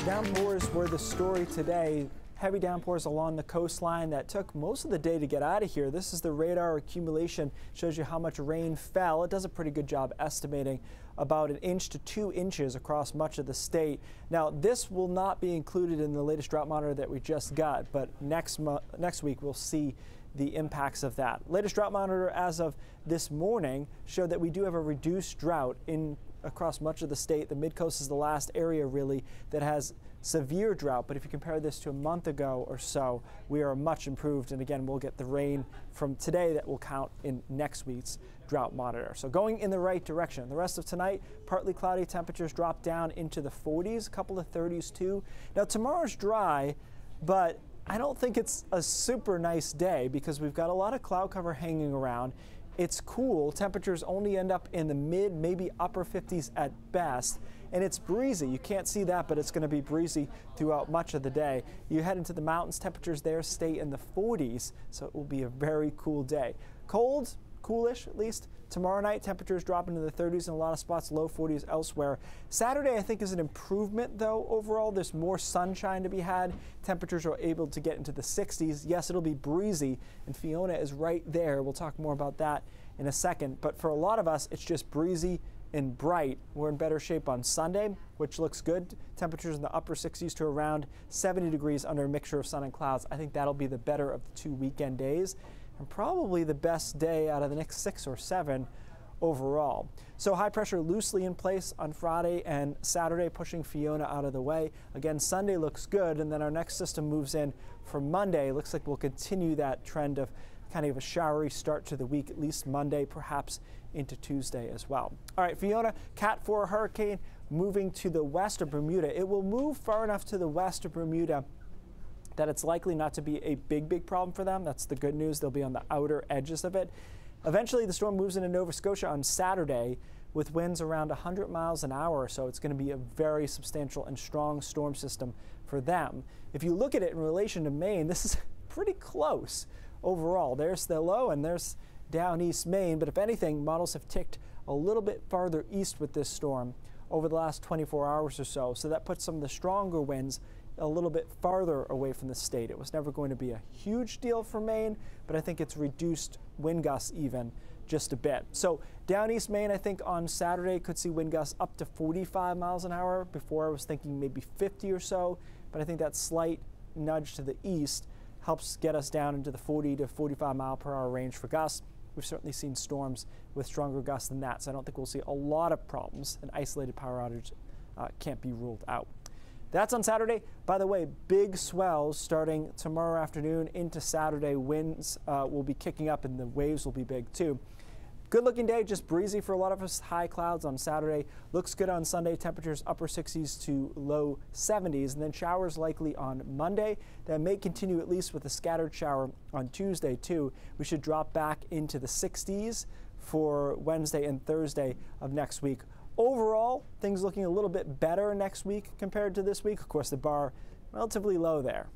Downpours were the story today. Heavy downpours along the coastline that took most of the day to get out of here. This is the radar accumulation, shows you how much rain fell. It does a pretty good job estimating about 1 inch to 2 inches across much of the state. Now, this will not be included in the latest drought monitor that we just got, but next week we'll see the impacts of that. Latest drought monitor as of this morning showed that we do have a reduced drought across much of the state. The Mid-Coast is the last area really that has severe drought, but if you compare this to a month ago or so, we are much improved, and again, we'll get the rain from today that will count in next week's drought monitor. So going in the right direction. The rest of tonight, partly cloudy, temperatures drop down into the 40s, a couple of 30s too. Now tomorrow's dry, but I don't think it's a super nice day because we've got a lot of cloud cover hanging around. It's cool. Temperatures only end up in the mid, maybe upper 50s at best. And it's breezy. You can't see that, but it's going to be breezy throughout much of the day. You head into the mountains, temperatures there stay in the 40s, so it will be a very cool day. Cold, coolish at least. Tomorrow night, temperatures drop into the 30s in a lot of spots, low 40s elsewhere. Saturday, I think, is an improvement, though. Overall, there's more sunshine to be had. Temperatures are able to get into the 60s. Yes, it'll be breezy, and Fiona is right there. We'll talk more about that in a second. But for a lot of us, it's just breezy and bright. We're in better shape on Sunday, which looks good. Temperatures in the upper 60s to around 70 degrees under a mixture of sun and clouds. I think that'll be the better of the 2 weekend days, and probably the best day out of the next 6 or 7 overall. So high pressure loosely in place on Friday and Saturday, pushing Fiona out of the way. Again, Sunday looks good, and then our next system moves in for Monday. Looks like we'll continue that trend of kind of a showery start to the week, at least Monday, perhaps into Tuesday as well. All right, Fiona, Cat 4 hurricane moving to the west of Bermuda. It will move far enough to the west of Bermuda that it's likely not to be a big problem for them. That's the good news. They'll be on the outer edges of it. Eventually, the storm moves into Nova Scotia on Saturday with winds around 100 miles an hour or so. It's going to be a very substantial and strong storm system for them. If you look at it in relation to Maine, this is pretty close overall. There's the low and there's down east Maine, but if anything, models have ticked a little bit farther east with this storm over the last 24 hours or so. So that puts some of the stronger winds a little bit farther away from the state. It was never going to be a huge deal for Maine, but I think it's reduced wind gusts even just a bit. So down east Maine, I think on Saturday could see wind gusts up to 45 miles an hour. Before I was thinking maybe 50 or so, but I think that slight nudge to the east helps get us down into the 40 to 45 mile per hour range for gusts. We've certainly seen storms with stronger gusts than that, so I don't think we'll see a lot of problems. An isolated power outage can't be ruled out. That's on Saturday. By the way, big swells starting tomorrow afternoon into Saturday. Winds will be kicking up and the waves will be big too. Good looking day, just breezy for a lot of us. High clouds on Saturday. Looks good on Sunday. Temperatures upper 60s to low 70s, and then showers likely on Monday. That may continue at least with a scattered shower on Tuesday too. We should drop back into the 60s for Wednesday and Thursday of next week. Overall, things looking a little bit better next week compared to this week. Of course, the bar relatively low there.